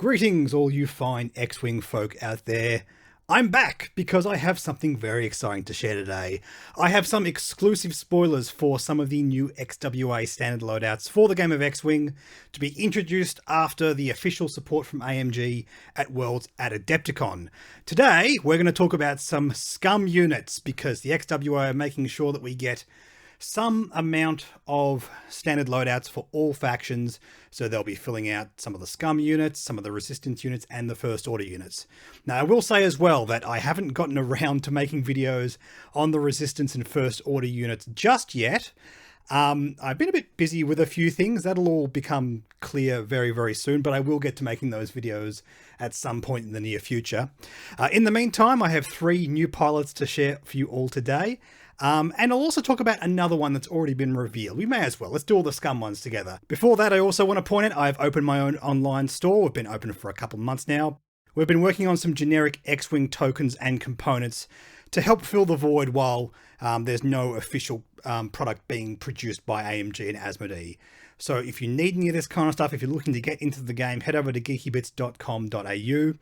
Greetings, all you fine X-Wing folk out there. I'm back because I have something very exciting to share today. I have some exclusive spoilers for some of the new XWA standard loadouts for the game of X-Wing to be introduced after the official support from AMG at Worlds at Adepticon. Today, we're going to talk about some Scum units because the XWA are making sure that we get some amount of standard loadouts for all factions, so they'll be filling out some of the Scum units, some of the Resistance units, and the First Order units. Now, I will say as well that I haven't gotten around to making videos on the Resistance and First Order units just yet. I've been a bit busy with a few things. That'll all become clear very, very soon, but I will get to making those videos at some point in the near future. In the meantime, I have 3 new pilots to share for you all today. And I'll also talk about another one that's already been revealed. We may as well. Let's do all the Scum ones together. Before that, I also want to point out I've opened my own online store. We've been open for a couple of months now. We've been working on some generic X-Wing tokens and components to help fill the void while there's no official product being produced by AMG and Asmodee. So if you need any of this kind of stuff, if you're looking to get into the game, head over to geekybits.com.au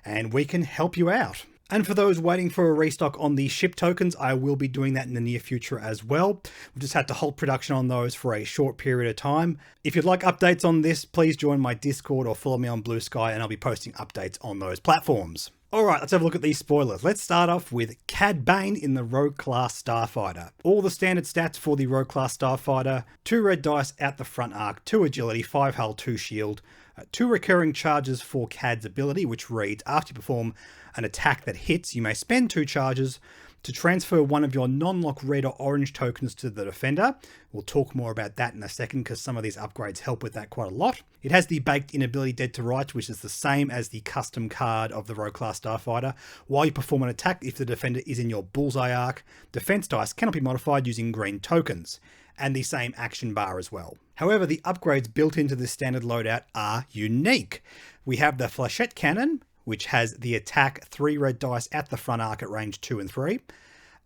and we can help you out. And for those waiting for a restock on the ship tokens, I will be doing that in the near future as well. We've just had to halt production on those for a short period of time. If you'd like updates on this, please join my Discord or follow me on Blue Sky and I'll be posting updates on those platforms. Alright, let's have a look at these spoilers. Let's start off with Cad Bane in the Rogue Class Starfighter. All the standard stats for the Rogue Class Starfighter: 2 red dice out the front arc, 2 agility, 5 hull, 2 shield, 2 recurring charges for Cad's ability, which reads, after you perform an attack that hits, you may spend 2 charges to transfer one of your non-lock red or orange tokens to the defender. We'll talk more about that in a second because some of these upgrades help with that quite a lot. It has the baked-in ability Dead to Rights, which is the same as the custom card of the Rogue Class Starfighter. While you perform an attack, if the defender is in your bullseye arc, defense dice cannot be modified using green tokens, and the same action bar as well. However, the upgrades built into this standard loadout are unique. We have the Flechette Cannon, which has the attack 3 red dice at the front arc at range 2 and 3.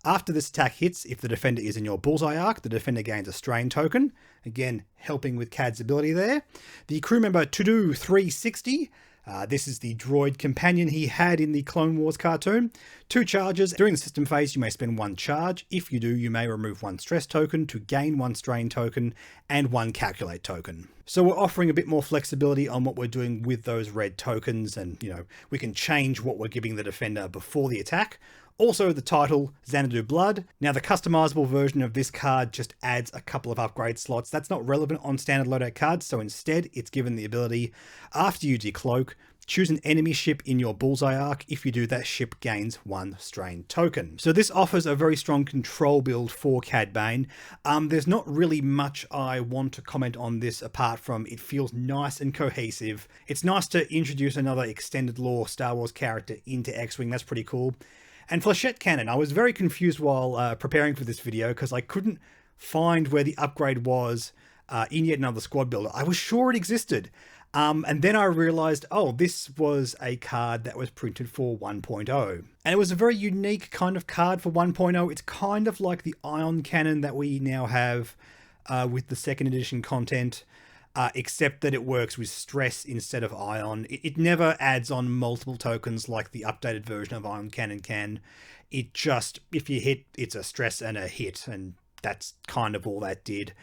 After this attack hits, if the defender is in your bullseye arc, the defender gains a strain token, again helping with Cad's ability there. The crew member Todo 360, this is the droid companion he had in the Clone Wars cartoon. 2 charges. During the system phase, you may spend 1 charge. If you do, you may remove 1 stress token to gain 1 strain token and 1 calculate token. So we're offering a bit more flexibility on what we're doing with those red tokens, and we can change what we're giving the defender before the attack. Also the title, Xanadu Blood. Now the customizable version of this card just adds a couple of upgrade slots. That's not relevant on standard loadout cards, so instead it's given the ability, after you decloak, choose an enemy ship in your bullseye arc. If you do, that ship gains 1 strain token. So this offers a very strong control build for Cad Bane. There's not really much I want to comment on this apart from it feels nice and cohesive. It's nice to introduce another extended lore Star Wars character into X-Wing. That's pretty cool. And Flechette Cannon, I was very confused while preparing for this video because I couldn't find where the upgrade was in yet another squad builder. I was sure it existed. And then I realized, oh, this was a card that was printed for 1.0. And it was a very unique kind of card for 1.0. It's kind of like the Ion Cannon that we now have with the 2nd edition content. Except that it works with stress instead of ion. It never adds on multiple tokens like the updated version of Ion Cannon can. It just, if you hit, it's a stress and a hit, and that's kind of all that did. It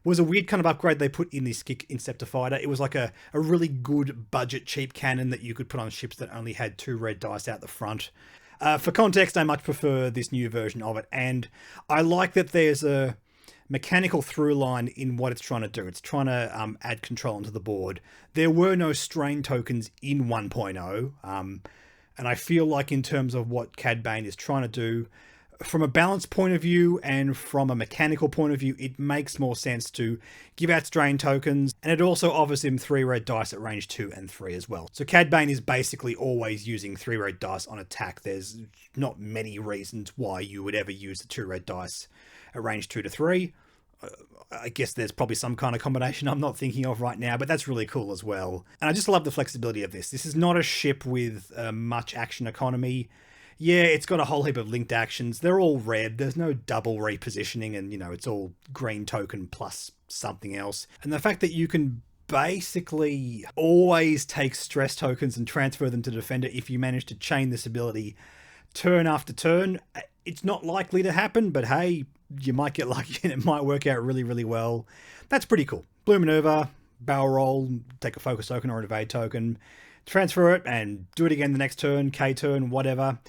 was a weird kind of upgrade they put in the Skik Inceptor Fighter. It was like a really good budget cheap cannon that you could put on ships that only had 2 red dice out the front. For context, I much prefer this new version of it, and I like that there's a mechanical through line in what it's trying to do. It's trying to add control onto the board. There were no strain tokens in 1.0, and I feel like in terms of what Cad Bane is trying to do, from a balance point of view and from a mechanical point of view, it makes more sense to give out strain tokens, and it also offers him 3 red dice at range 2 and 3 as well. So Cad Bane is basically always using 3 red dice on attack. There's not many reasons why you would ever use the 2 red dice at range 2 to 3. I guess there's probably some kind of combination I'm not thinking of right now, but that's really cool as well. And I just love the flexibility of this. This is not a ship with much action economy. Yeah, it's got a whole heap of linked actions. They're all red. There's no double repositioning, and it's all green token plus something else. And the fact that you can basically always take stress tokens and transfer them to the defender if you manage to chain this ability turn after turn. It's not likely to happen, but hey, you might get lucky and it might work out really, really well. That's pretty cool. Blue maneuver, barrel roll, take a focus token or an evade token, transfer it and do it again the next turn, K turn, whatever.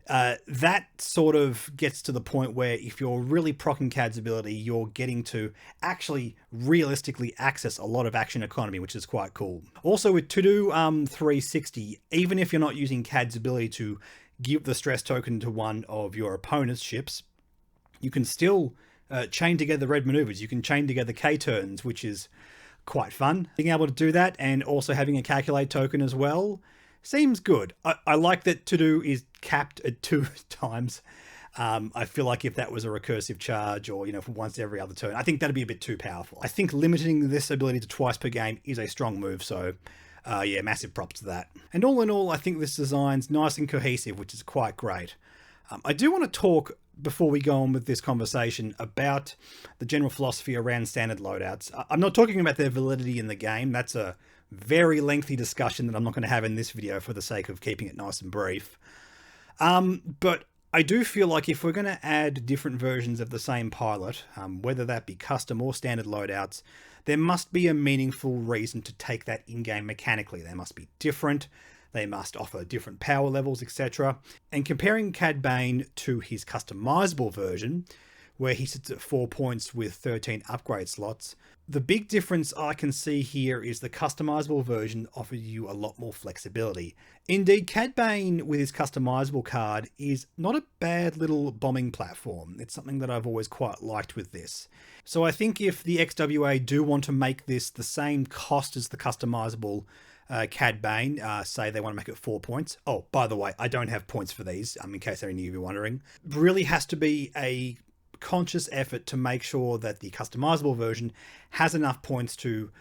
That sort of gets to the point where if you're really proccing Cad's ability, you're getting to actually realistically access a lot of action economy, which is quite cool. Also with To-Do 360, even if you're not using Cad's ability to give the stress token to one of your opponent's ships, you can still chain together red maneuvers. You can chain together K turns, which is quite fun. Being able to do that and also having a calculate token as well seems good. I like that To-Do is capped at 2 times. I feel like if that was a recursive charge or, for once every other turn, I think that'd be a bit too powerful. I think limiting this ability to twice per game is a strong move. So yeah, massive props to that. And all in all, I think this design's nice and cohesive, which is quite great. I do want to talk, before we go on with this conversation, about the general philosophy around standard loadouts. I'm not talking about their validity in the game. That's a very lengthy discussion that I'm not going to have in this video for the sake of keeping it nice and brief. But I do feel like if we're going to add different versions of the same pilot, whether that be custom or standard loadouts, there must be a meaningful reason to take that in-game mechanically. They must be different. They must offer different power levels, etc. And comparing Cad Bane to his customizable version, where he sits at 4 points with 13 upgrade slots, the big difference I can see here is the customizable version offers you a lot more flexibility. Indeed, Cad Bane with his customizable card is not a bad little bombing platform. It's something that I've always quite liked with this. So I think if the XWA do want to make this the same cost as the customizable Cad Bane, say they want to make it 4 points. Oh, by the way, I don't have points for these, in case any of you are wondering. Really has to be a conscious effort to make sure that the customizable version has enough points to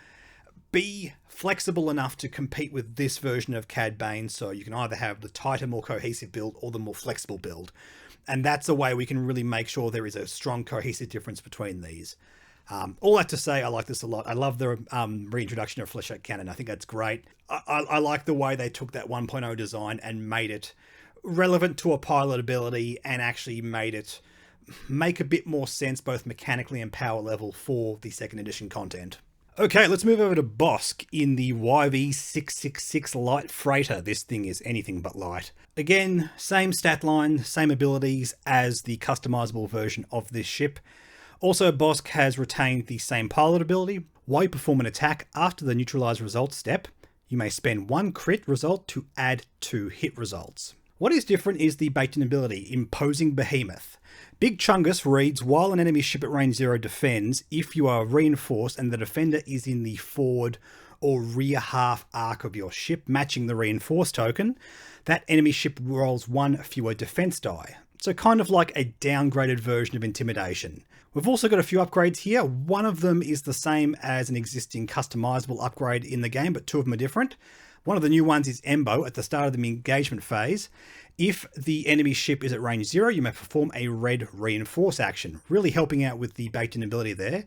be flexible enough to compete with this version of Cad Bane. So you can either have the tighter, more cohesive build or the more flexible build. And that's a way we can really make sure there is a strong cohesive difference between these. All that to say, I like this a lot. I love the reintroduction of Flechette Cannon. I think that's great. I like the way they took that 1.0 design and made it relevant to a pilot ability and actually made it make a bit more sense both mechanically and power level for the second edition content. Okay, let's move over to Bosk in the YV666 Light Freighter. This thing is anything but light. Again, same stat line, same abilities as the customizable version of this ship. Also, Bosk has retained the same pilot ability. While you perform an attack after the neutralize result step, you may spend 1 crit result to add 2 hit results. What is different is the Baitin ability, Imposing Behemoth. Big Chungus reads, while an enemy ship at range 0 defends, if you are reinforced and the defender is in the forward or rear half arc of your ship, matching the reinforced token, that enemy ship rolls 1 fewer defense die. So kind of like a downgraded version of Intimidation. We've also got a few upgrades here. One of them is the same as an existing customizable upgrade in the game, but 2 of them are different. One of the new ones is Embo at the start of the engagement phase. If the enemy ship is at range 0, you may perform a red reinforce action, really helping out with the baked-in ability there.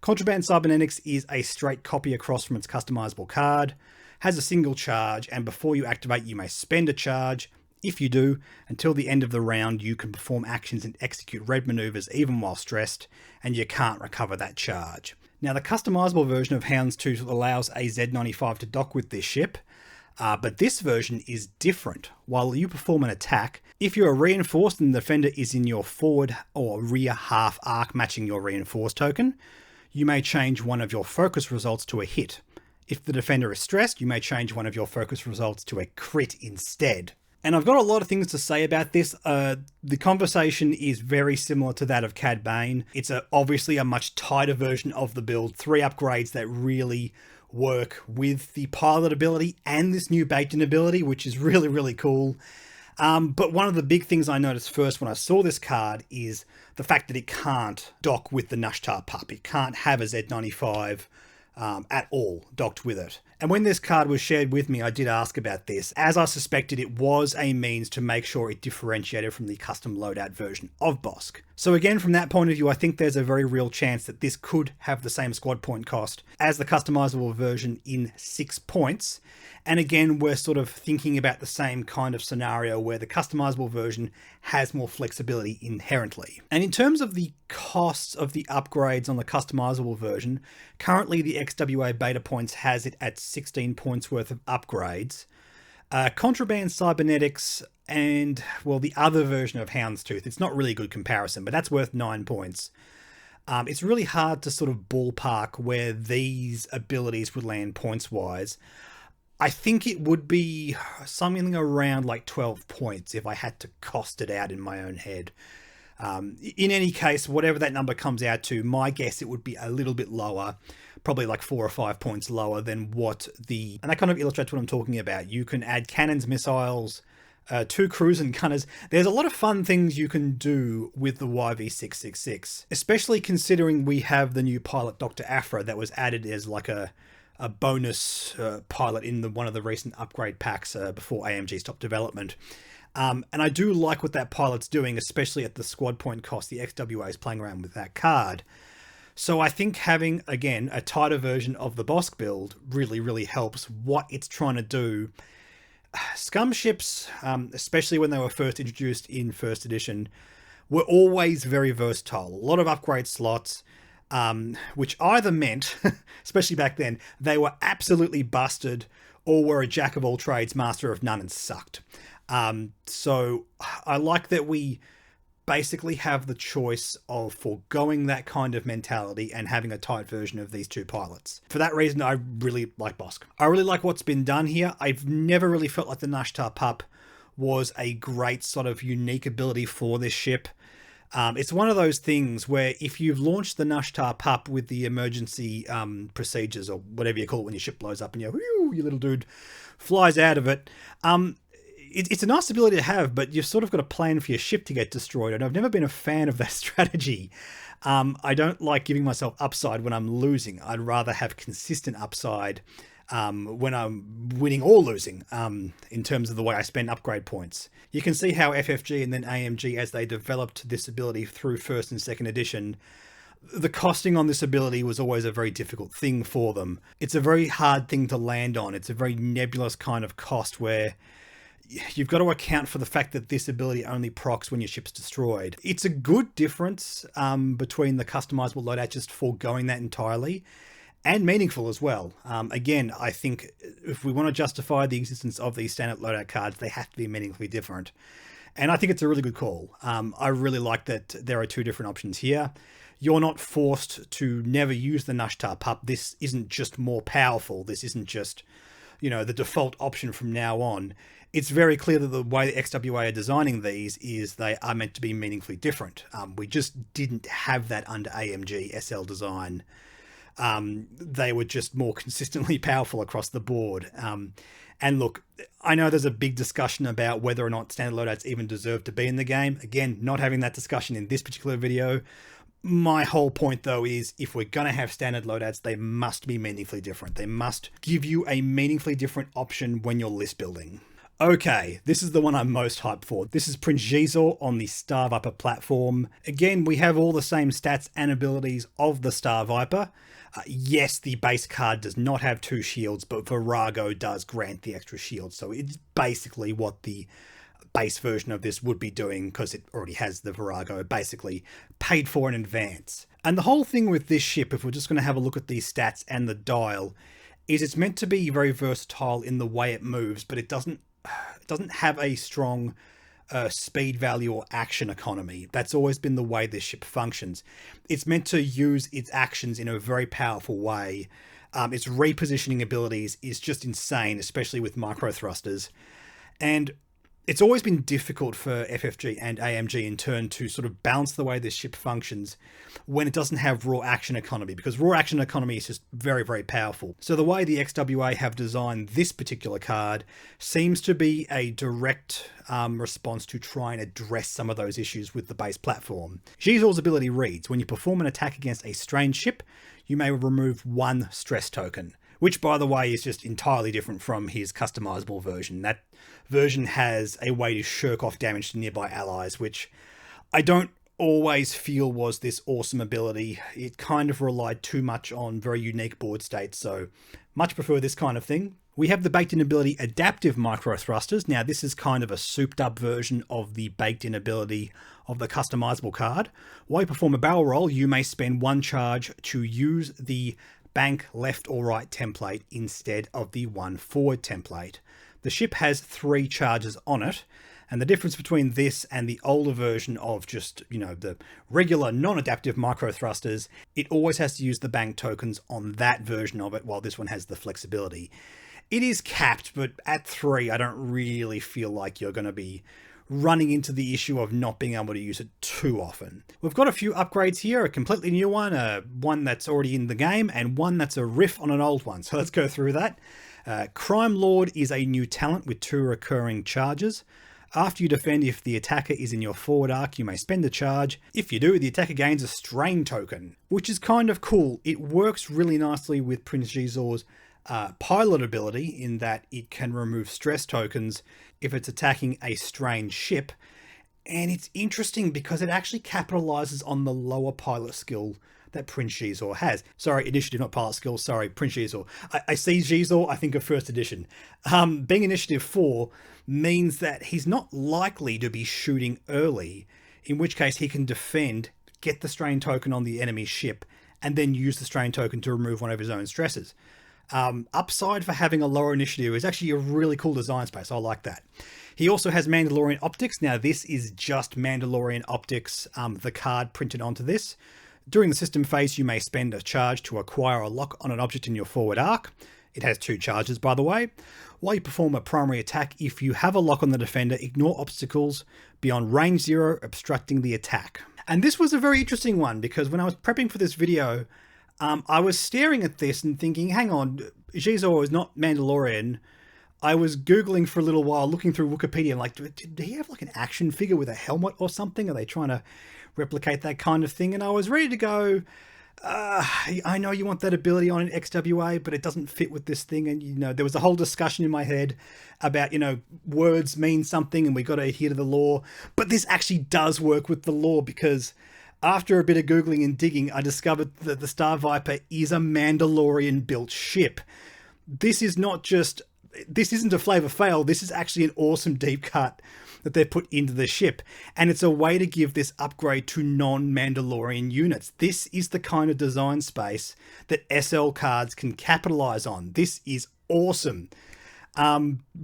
Contraband Cybernetics is a straight copy across from its customizable card, has a single charge, and before you activate, you may spend a charge. If you do, until the end of the round, you can perform actions and execute red maneuvers even while stressed, and you can't recover that charge. Now, the customizable version of Houndstooth allows a Z95 to dock with this ship, but this version is different. While you perform an attack, if you are reinforced and the defender is in your forward or rear half arc matching your reinforced token, you may change one of your focus results to a hit. If the defender is stressed, you may change one of your focus results to a crit instead. And I've got a lot of things to say about this. The conversation is very similar to that of Cad Bane. It's obviously a much tighter version of the build. 3 upgrades that really work with the pilot ability and this new baked-in ability, which is really, really cool. But one of the big things I noticed first when I saw this card is the fact that it can't dock with the Nushtar pup. It can't have a Z95 at all docked with it. And when this card was shared with me, I did ask about this. As I suspected, it was a means to make sure it differentiated from the custom loadout version of Bosk. So again, from that point of view, I think there's a very real chance that this could have the same squad point cost as the customizable version in 6 points. And again, we're sort of thinking about the same kind of scenario where the customizable version has more flexibility inherently. And in terms of the costs of the upgrades on the customizable version, currently the XWA beta points has it at 16 points worth of upgrades. Contraband Cybernetics and, well, the other version of Houndstooth, it's not really a good comparison, but that's worth 9 points. It's really hard to sort of ballpark where these abilities would land points-wise. I think it would be something around like 12 points if I had to cost it out in my own head. In any case, whatever that number comes out to, my guess it would be a little bit lower, probably like 4 or 5 points lower than what the... And that kind of illustrates what I'm talking about. You can add cannons, missiles, 2 crews and gunners. There's a lot of fun things you can do with the YV666, especially considering we have the new pilot Dr. Afra that was added as like a bonus pilot in one of the recent upgrade packs before AMG stopped development. And I do like what that pilot's doing, especially at the squad point cost. The XWA is playing around with that card. So I think having, again, a tighter version of the Bosk build really, really helps what it's trying to do. Scum ships, especially when they were first introduced in first edition, were always very versatile. A lot of upgrade slots, which either meant, especially back then, they were absolutely busted or were a jack of all trades, master of none, and sucked. So I like that we basically have the choice of foregoing that kind of mentality and having a tight version of these 2 pilots. For that reason, I really like Bosk. I really like what's been done here. I've never really felt like the Nashtar Pup was a great sort of unique ability for this ship. It's one of those things where if you've launched the Nashtar Pup with the emergency procedures, or whatever you call it when your ship blows up and your little dude flies out of it, it's a nice ability to have, but you've sort of got a plan for your ship to get destroyed, and I've never been a fan of that strategy. I don't like giving myself upside when I'm losing. I'd rather have consistent upside when I'm winning or losing, in terms of the way I spend upgrade points. You can see how FFG and then AMG, as they developed this ability through first and second edition, the costing on this ability was always a very difficult thing for them. It's a very hard thing to land on. It's a very nebulous kind of cost where you've got to account for the fact that this ability only procs when your ship's destroyed. It's a good difference between the customizable loadout, just foregoing that entirely, and meaningful as well. Again, I think if we want to justify the existence of these standard loadout cards, they have to be meaningfully different. And I think it's a really good call. I really like that there are 2 different options here. You're not forced to never use the Nashtar Pup. This isn't just more powerful. This isn't just, the default option from now on. It's very clear that the way the XWA are designing these is they are meant to be meaningfully different. We just didn't have that under AMG SL design. They were just more consistently powerful across the board. And look, I know there's a big discussion about whether or not standard loadouts even deserve to be in the game. Again, not having that discussion in this particular video. My whole point, though, is if we're going to have standard loadouts, they must be meaningfully different. They must give you a meaningfully different option when you're list building. Okay, this is the one I'm most hyped for. This is Prince Xizor on the Star Viper platform. Again, we have all the same stats and abilities of the Star Viper. Yes, the base card does not have 2 shields, but Virago does grant the extra shield. So it's basically what the base version of this would be doing, because it already has the Virago, basically paid for in advance. And the whole thing with this ship, if we're just going to have a look at these stats and the dial, is it's meant to be very versatile in the way it moves, but it doesn't have a strong speed value or action economy. That's always been the way this ship functions. It's meant to use its actions in a very powerful way. Its repositioning abilities is just insane, especially with micro thrusters. And it's always been difficult for FFG and AMG in turn to sort of balance the way this ship functions when it doesn't have raw action economy, because raw action economy is just very, very powerful. So the way the XWA have designed this particular card seems to be a direct response to try and address some of those issues with the base platform. Xizor's ability reads, when you perform an attack against a strange ship, you may remove 1 stress token. which, by the way, is just entirely different from his customizable version. That version has a way to shirk off damage to nearby allies, which I don't always feel was this awesome ability. It kind of relied too much on very unique board states, so much prefer this kind of thing. We have the baked-in ability Adaptive Micro Thrusters. Now, this is kind of a souped-up version of the baked-in ability of the customizable card. While you perform a barrel roll, you may spend 1 charge to use the bank left or right template instead of the 1 forward template. The ship has 3 charges on it, and the difference between this and the older version of just, the regular non-adaptive micro thrusters, it always has to use the bank tokens on that version of it, while this one has the flexibility. It is capped, but at 3, I don't really feel like you're going to be running into the issue of not being able to use it too often. We've got a few upgrades here, a completely new one, one that's already in the game, and one that's a riff on an old one. So let's go through that. Crime Lord is a new talent with 2 recurring charges. After you defend, if the attacker is in your forward arc, you may spend a charge. If you do, the attacker gains a strain token, which is kind of cool. It works really nicely with Prince Xizor's pilot ability in that it can remove stress tokens if it's attacking a strained ship. And it's interesting because it actually capitalizes on the lower pilot skill that Prince Xizor has. Sorry, initiative, not pilot skill. Sorry, Prince Xizor. I see Xizor, I think of first edition. Being initiative 4 means that he's not likely to be shooting early, in which case he can defend, get the strain token on the enemy ship, and then use the strain token to remove one of his own stresses. Upside for having a lower initiative is actually a really cool design space. I like that. He also has Mandalorian Optics. Now, this is just Mandalorian Optics, the card printed onto this. During the system phase, you may spend a charge to acquire a lock on an object in your forward arc. It has 2 charges, by the way. While you perform a primary attack, if you have a lock on the defender, ignore obstacles beyond range 0, obstructing the attack. And this was a very interesting one, because when I was prepping for this video, I was staring at this and thinking, hang on, Xizor is not Mandalorian. I was Googling for a little while, looking through Wikipedia, and like, did he have like an action figure with a helmet or something? Are they trying to replicate that kind of thing? And I was ready to go, I know you want that ability on an XWA, but it doesn't fit with this thing. And, there was a whole discussion in my head about, words mean something and we got to adhere to the law. But this actually does work with the law, because after a bit of Googling and digging, I discovered that the Star Viper is a Mandalorian-built ship. This isn't a flavor fail. This is actually an awesome deep cut that they've put into the ship. And it's a way to give this upgrade to non-Mandalorian units. This is the kind of design space that SL cards can capitalize on. This is awesome.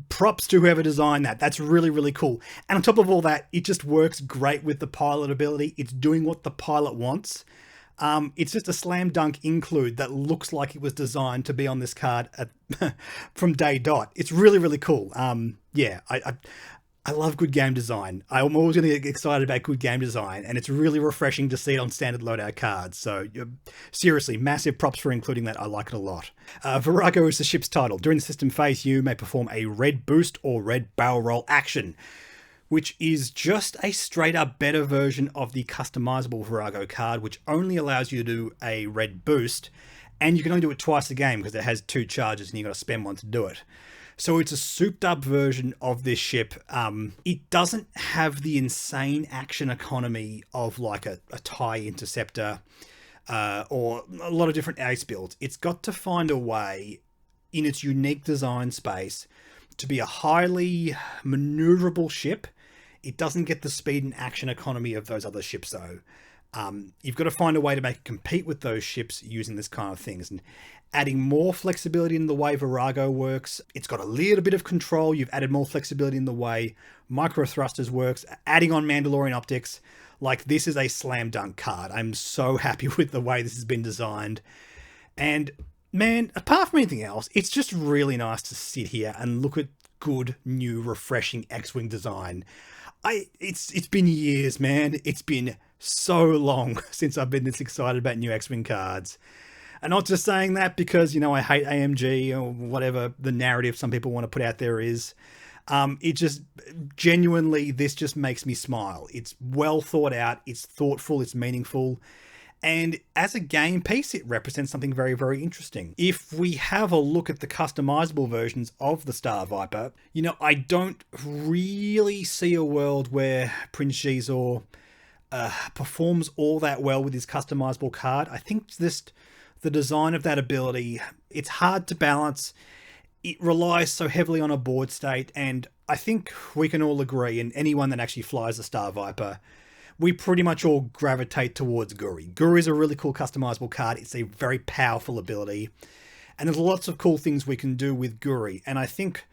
Props to whoever designed that. That's really, really cool. And on top of all that, it just works great with the pilot ability. It's doing what the pilot wants. It's just a slam dunk include that looks like it was designed to be on this card from day dot. It's really, really cool. I love good game design. I'm always going to get excited about good game design, and it's really refreshing to see it on standard loadout cards. So seriously, massive props for including that. I like it a lot. Virago is the ship's title. During the system phase, you may perform a red boost or red barrel roll action, which is just a straight up better version of the customizable Virago card, which only allows you to do a red boost, and you can only do it twice a game because it has 2 charges and you've got to spend 1 to do it. So it's a souped up version of this ship. It doesn't have the insane action economy of like a TIE Interceptor or a lot of different ace builds. It's got to find a way in its unique design space to be a highly maneuverable ship. It doesn't get the speed and action economy of those other ships though. You've got to find a way to make it compete with those ships using this kind of things, and adding more flexibility in the way Virago works. It's got a little bit of control. You've added more flexibility in the way micro thrusters works, adding on Mandalorian optics. Like, this is a slam dunk card. I'm so happy with the way this has been designed. And man, apart from anything else, it's just really nice to sit here and look at good, new, refreshing X-Wing design. It's been years, man. It's been so long since I've been this excited about new X-Wing cards. And not just saying that because, I hate AMG or whatever the narrative some people want to put out there is. It just, genuinely, this just makes me smile. It's well thought out, it's thoughtful, it's meaningful. And as a game piece, it represents something very, very interesting. If we have a look at the customizable versions of the Star Viper, you know, I don't really see a world where Prince Xizor performs all that well with his customizable card. I think just the design of that ability, it's hard to balance. It relies so heavily on a board state, and I think we can all agree, and anyone that actually flies a Star Viper, we pretty much all gravitate towards Guri. Guri is a really cool customizable card. It's a very powerful ability, and there's lots of cool things we can do with Guri. And I think,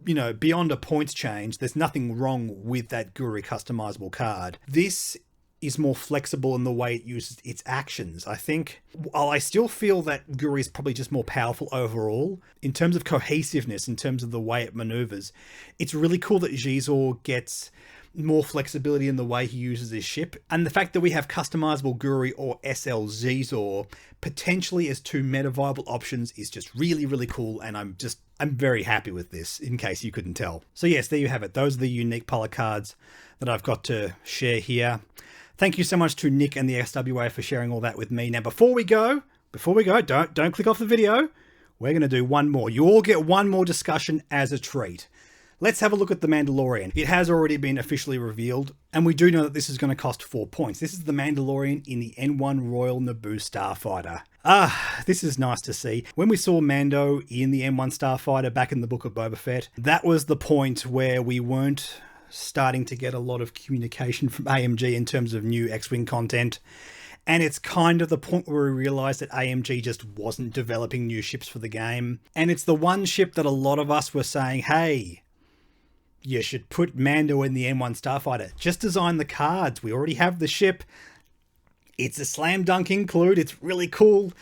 you know, beyond a points change, there's nothing wrong with that Guri customizable card. This is more flexible in the way it uses its actions. I think, while I still feel that Guri is probably just more powerful overall, in terms of cohesiveness, in terms of the way it maneuvers, it's really cool that Xizor gets more flexibility in the way he uses his ship. And the fact that we have customizable Guri or SL Xizor potentially as two meta viable options is just really, really cool. And I'm very happy with this, in case you couldn't tell. So yes, there you have it. Those are the unique polar cards that I've got to share here. Thank you so much to Nick and the XWA for sharing all that with me. Now, before we go, don't click off the video. We're going to do one more. You all get one more discussion as a treat. Let's have a look at the Mandalorian. It has already been officially revealed, and we do know that this is going to cost 4 points. This is the Mandalorian in the N1 Royal Naboo Starfighter. This is nice to see. When we saw Mando in the N1 Starfighter back in the Book of Boba Fett, that was the point where we weren't starting to get a lot of communication from AMG in terms of new X-Wing content. And it's kind of the point where we realized that AMG just wasn't developing new ships for the game. And it's the one ship that a lot of us were saying, hey, you should put Mando in the N1 Starfighter. Just design the cards. We already have the ship. It's a slam dunk include. It's really cool.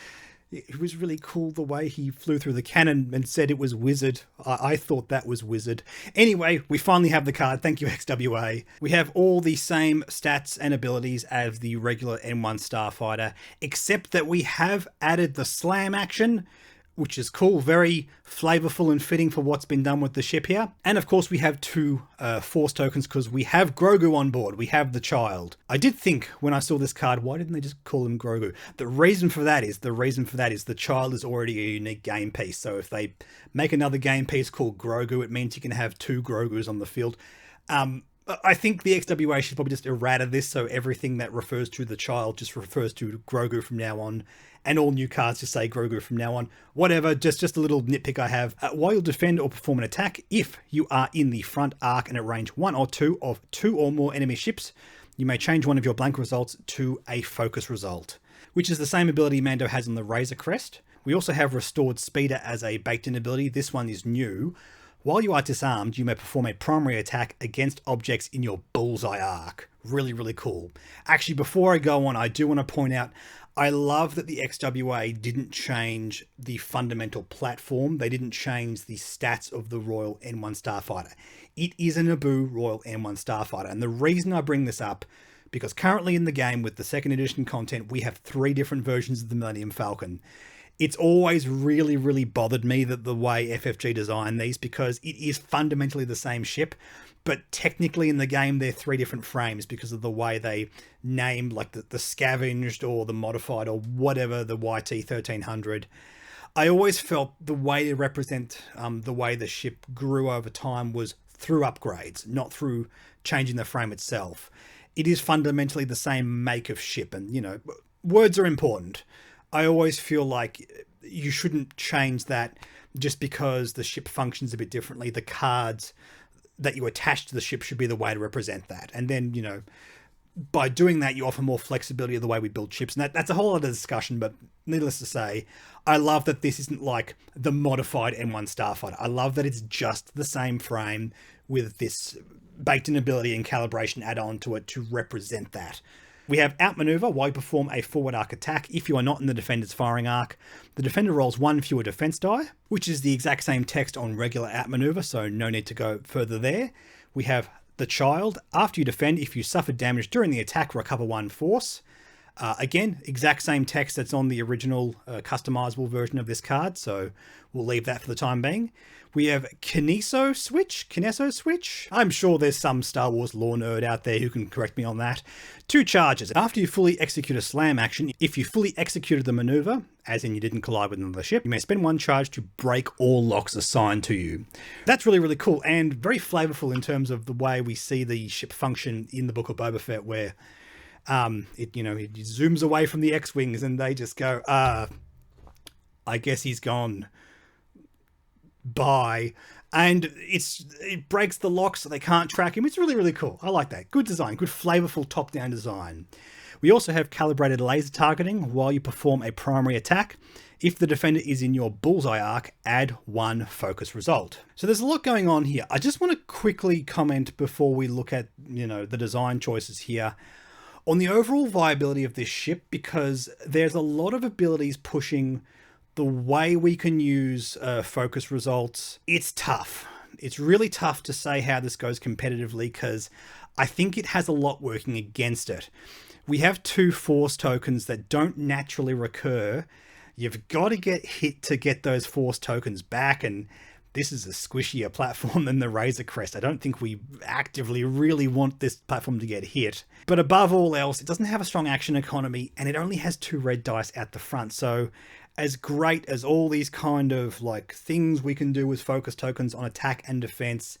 It was really cool the way he flew through the cannon and said it was Wizard. I thought that was Wizard. Anyway, we finally have the card. Thank you, XWA. We have all the same stats and abilities as the regular N1 Starfighter, except that we have added the slam action, which is cool, very flavorful and fitting for what's been done with the ship here. And of course we have two force tokens because we have Grogu on board. We have the child. I did think when I saw this card, why didn't they just call him Grogu? The reason for that is the child is already a unique game piece. So if they make another game piece called Grogu, it means you can have two Grogus on the field. I think the XWA should probably just errata this, so everything that refers to the child just refers to Grogu from now on, and all new cards just say Grogu from now on. Whatever, just a little nitpick I have. While you'll defend or perform an attack, if you are in the front arc and at range 1 or 2 of 2 or more enemy ships, you may change one of your blank results to a focus result, which is the same ability Mando has on the Razor Crest. We also have Restored Speeder as a baked-in ability. This one is new. While you are disarmed, you may perform a primary attack against objects in your bullseye arc. Really, really cool. Actually, before I go on, I do want to point out, I love that the XWA didn't change the fundamental platform. They didn't change the stats of the Royal N1 Starfighter. It is a Naboo Royal N1 Starfighter. And the reason I bring this up, because currently in the game with the 2nd edition content, we have 3 different versions of the Millennium Falcon. It's always really, really bothered me that the way FFG designed these, because it is fundamentally the same ship, but technically in the game they're 3 different frames because of the way they name, like the scavenged or the modified or whatever, the YT 1300. I always felt the way to represent the way the ship grew over time was through upgrades, not through changing the frame itself. It is fundamentally the same make of ship, and, you know, words are important. I always feel like you shouldn't change that just because the ship functions a bit differently. The cards that you attach to the ship should be the way to represent that. And then, you know, by doing that, you offer more flexibility of the way we build ships. And that's a whole other discussion, but needless to say, I love that this isn't like the modified N1 Starfighter. I love that it's just the same frame with this baked-in ability and calibration add-on to it to represent that. We have outmaneuver while you perform a forward arc attack. If you are not in the defender's firing arc, the defender rolls 1 fewer defense die, which is the exact same text on regular outmaneuver, so no need to go further there. We have the child. After you defend, if you suffer damage during the attack, recover 1 force. Again, exact same text that's on the original customizable version of this card, so we'll leave that for the time being. We have Kineso Switch. I'm sure there's some Star Wars lore nerd out there who can correct me on that. 2 charges. After you fully execute a slam action, if you fully executed the maneuver, as in you didn't collide with another ship, you may spend 1 charge to break all locks assigned to you. That's really, really cool and very flavorful in terms of the way we see the ship function in the Book of Boba Fett, where it zooms away from the X-Wings and they just go, I guess he's gone. Bye. And it breaks the lock so they can't track him. It's really, really cool. I like that. Good design, good flavorful top-down design. We also have calibrated laser targeting while you perform a primary attack. If the defender is in your bullseye arc, add 1 focus result. So there's a lot going on here. I just want to quickly comment before we look at, the design choices here on the overall viability of this ship, because there's a lot of abilities pushing the way we can use focus results. It's tough. It's really tough to say how this goes competitively, because I think it has a lot working against it. We have 2 force tokens that don't naturally recur. You've got to get hit to get those force tokens back, and this is a squishier platform than the Razor Crest. I don't think we actively really want this platform to get hit. But above all else, it doesn't have a strong action economy, and it only has 2 red dice at the front. So as great as all these kind of things we can do with focus tokens on attack and defense,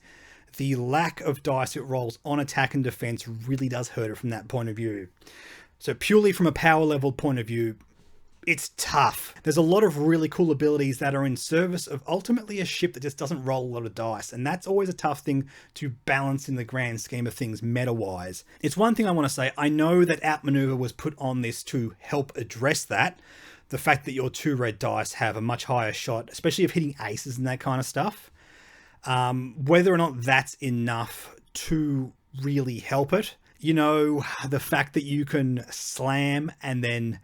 the lack of dice it rolls on attack and defense really does hurt it from that point of view. So purely from a power level point of view, it's tough. There's a lot of really cool abilities that are in service of ultimately a ship that just doesn't roll a lot of dice. And that's always a tough thing to balance in the grand scheme of things meta-wise. It's one thing I want to say. I know that Outmaneuver was put on this to help address that. The fact that your 2 red dice have a much higher shot, especially of hitting aces and that kind of stuff. Whether or not that's enough to really help it. The fact that you can slam and then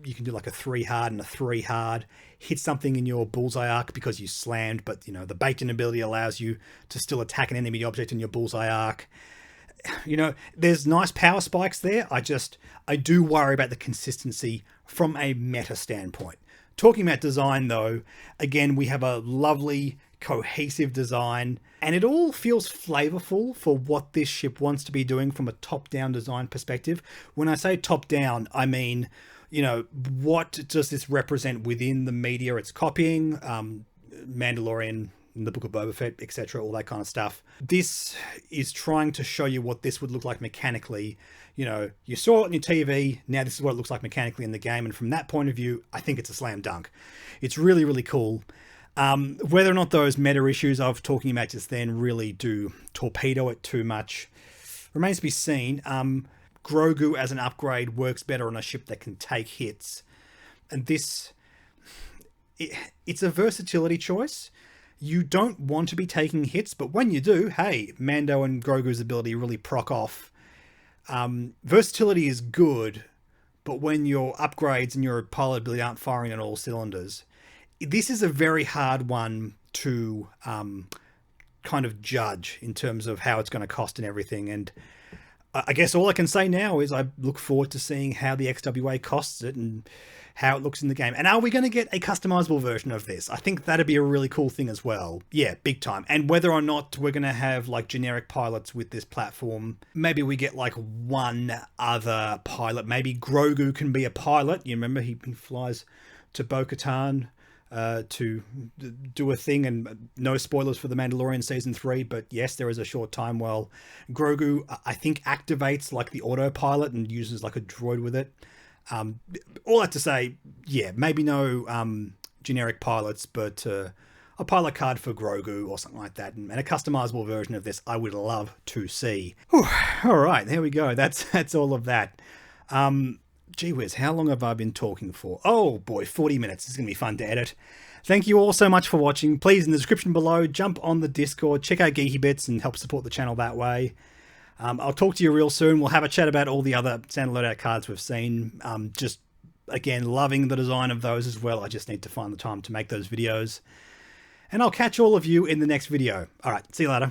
you can do a 3 hard and a 3 hard, hit something in your bullseye arc because you slammed, but the baked-in ability allows you to still attack an enemy object in your bullseye arc. There's nice power spikes there. I do worry about the consistency from a meta standpoint. Talking about design though, again, we have a lovely cohesive design, and it all feels flavorful for what this ship wants to be doing from a top-down design perspective. When I say top-down, I mean, what does this represent within the media it's copying? Mandalorian, the Book of Boba Fett, etc., all that kind of stuff. This is trying to show you what this would look like mechanically. You saw it on your TV, now this is what it looks like mechanically in the game, and from that point of view, I think it's a slam dunk. It's really, really cool. Whether or not those meta issues I was talking about just then really do torpedo it too much remains to be seen. Grogu as an upgrade works better on a ship that can take hits. And it's a versatility choice. You don't want to be taking hits, but when you do, hey, Mando and Grogu's ability really proc off. Versatility is good, but when your upgrades and your pilot ability aren't firing on all cylinders, this is a very hard one to kind of judge in terms of how it's going to cost and everything. And I guess all I can say now is I look forward to seeing how the XWA costs it and how it looks in the game. And are we going to get a customizable version of this? I think that'd be a really cool thing as well. Yeah, big time. And whether or not we're going to have generic pilots with this platform, maybe we get 1 other pilot. Maybe Grogu can be a pilot. You remember he flies to Bo-Katan to do a thing, and no spoilers for The Mandalorian Season 3, but yes, there is a short time while Grogu, I think, activates the autopilot and uses a droid with it. All that to say, yeah, maybe no generic pilots, but a pilot card for Grogu or something like that, and a customizable version of this I would love to see. Whew, all right, there we go. That's all of that. Gee whiz, how long have I been talking for? Oh boy, 40 minutes. This is going to be fun to edit. Thank you all so much for watching. Please, in the description below, jump on the Discord, check out Geeky Bits and help support the channel that way. I'll talk to you real soon. We'll have a chat about all the other standard loadout cards we've seen. Just, again, loving the design of those as well. I just need to find the time to make those videos. And I'll catch all of you in the next video. All right, see you later.